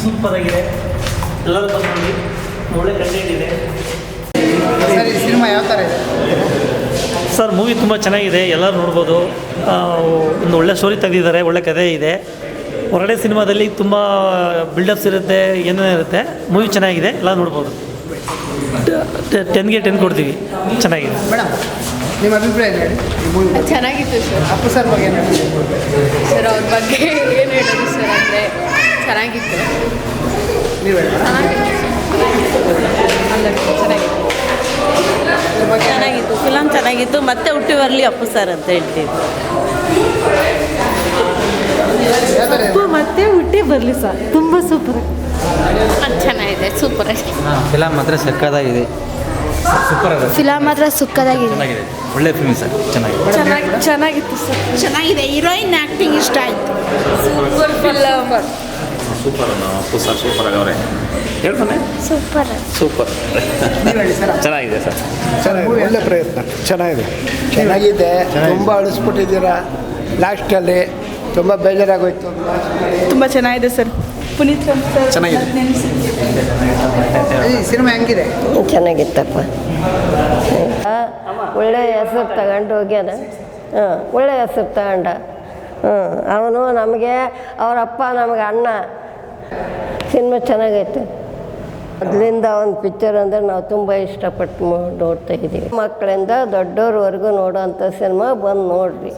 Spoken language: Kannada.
ಸೂಪರ್ ಆಗಿದೆ. ಎಲ್ಲರೂ ಬಂದು ನೋಡಿ, ಒಳ್ಳೆ ಕಂಟೆಂಟ್ ಇದೆ. ಸರ್ ಈ ಸಿನಿಮಾ ಯಾವ ಥರ ಇದೆ ಸರ್ ಮೂವಿ ತುಂಬ ಚೆನ್ನಾಗಿದೆ, ಎಲ್ಲರೂ ನೋಡ್ಬೋದು. ಒಂದು ಒಳ್ಳೆ ಸ್ಟೋರಿ ತೆಗೆದಿದ್ದಾರೆ, ಒಳ್ಳೆ ಕಥೆ ಇದೆ. ಹೊರಗಡೆ ಸಿನಿಮಾದಲ್ಲಿ ತುಂಬ ಬಿಲ್ಡಪ್ಸ್ ಇರುತ್ತೆ, ಏನೇನೋ ಇರುತ್ತೆ. ಮೂವಿ ಚೆನ್ನಾಗಿದೆ, ಎಲ್ಲ ನೋಡ್ಬೋದು. 10ಗೆ 10 ಕೊಡ್ತೀವಿ. ಚೆನ್ನಾಗಿದೆ ಮೇಡಮ್. ನಿಮ್ಮ ಅಭಿಪ್ರಾಯ ಏನು ಹೇಳಿ ಈ ಮೂವಿ ಬಗ್ಗೆ? ಚೆನ್ನಾಗಿತ್ತು ಸರ್. ಅಪ್ಪು ಸರ್ ಬಗ್ಗೆ ಏನು ಹೇಳಿ ಸರ್ ಅವ್ರ ಬಗ್ಗೆ ಏನು ಹೇಳೋದು ಸರ್ ಅಂದರೆ ಚೆನ್ನಾಗಿತ್ತು. ನೀವು ಹೇಳಿ ಚೆನ್ನಾಗಿತ್ತು, ಫಿಲಮ್ ಚೆನ್ನಾಗಿತ್ತು. ಮತ್ತೆ ಹುಟ್ಟಿ ಬರಲಿ ಅಪ್ಪು ಸರ್ ಅಂತ ಹೇಳ್ತೀವಿ. ಯಾವ ಥರ ಇದೆ? ಮತ್ತೆ ಹುಟ್ಟಿ ಬರಲಿ ಸರ್, ತುಂಬ ಸೂಪರ್. ಚೆನ್ನಾಗಿದೆ, ಸೂಪರ್. ಫಿಲಮ್ ಮಾತ್ರ ಸಕ್ಕತ್ತಾಗಿದೆ. ಸೂಪರ್ ಆಗಿದೆ. ಫಿಲಮ್ ಮಾತ್ರ ಸುಕ್ಕದಾಗಿದೆ. ಚೆನ್ನಾಗಿದೆ, ಒಳ್ಳೆ ಫಿಲ್ಮ್ ಸರ್. ಚೆನ್ನಾಗಿದೆ. ಚೆನ್ನಾಗಿತ್ತು ಸರ್. ಚೆನ್ನಾಗಿದೆ. ಹೀರೋಯಿನ್ ಆ್ಯಕ್ಟಿಂಗ್ ಇಷ್ಟ ಆಯಿತು. Super film. Super Appu sir super ಆಗವ್ರೆ. ಹೇಳ್ತಾನೆ ಸೂಪರ್. ಸೂಪರ್. ನೀವು ಹೇಳಿ ಸರ್. ಚೆನ್ನಾಗಿದೆ ಸರ್. ಚೆನ್ನಾಗಿದೆ, ಒಳ್ಳೆ ಪ್ರಯತ್ನ. ಚೆನ್ನಾಗಿದೆ. ತುಂಬ ಅಳಿಸ್ಬಿಟ್ಟಿದ್ದೀರಾ ಲಾಸ್ಟಲ್ಲಿ, ತುಂಬ ಬೇಜಾರಾಗೋಯ್ತು. ತುಂಬ ಚೆನ್ನಾಗಿದೆ ಸರ್. ಪುನೀತ್ ಸರ್ ಚೆನ್ನಾಗಿದೆ. ಈ ಸಿನಿಮಾ ಹೆಂಗಿದೆ? ಚೆನ್ನಾಗಿತ್ತಪ್ಪ. ಒಳ್ಳೆ ಹೆಸರು ತಗೊಂಡು ಹೋಗ್ಯಾನ. ಒಳ್ಳೆ ಹೆಸರು ತಗೊಂಡ. ಅವನು ನಮಗೆ ಅವರಪ್ಪ ನಮಗೆ ಅಣ್ಣ. ಸಿನಿಮಾ ಚೆನ್ನಾಗೈತೆ. ಅದರಿಂದ ಒಂದು ಪಿಕ್ಚರ್ ಅಂದರೆ ನಾವು ತುಂಬ ಇಷ್ಟಪಟ್ಟು ನೋಡ್ತಾ ಇದ್ದೀವಿ. ಮಕ್ಕಳಿಂದ ದೊಡ್ಡವ್ರವರೆಗೂ ನೋಡೋವಂಥ ಸಿನಿಮಾ ಬಂದು ನೋಡ್ರಿ.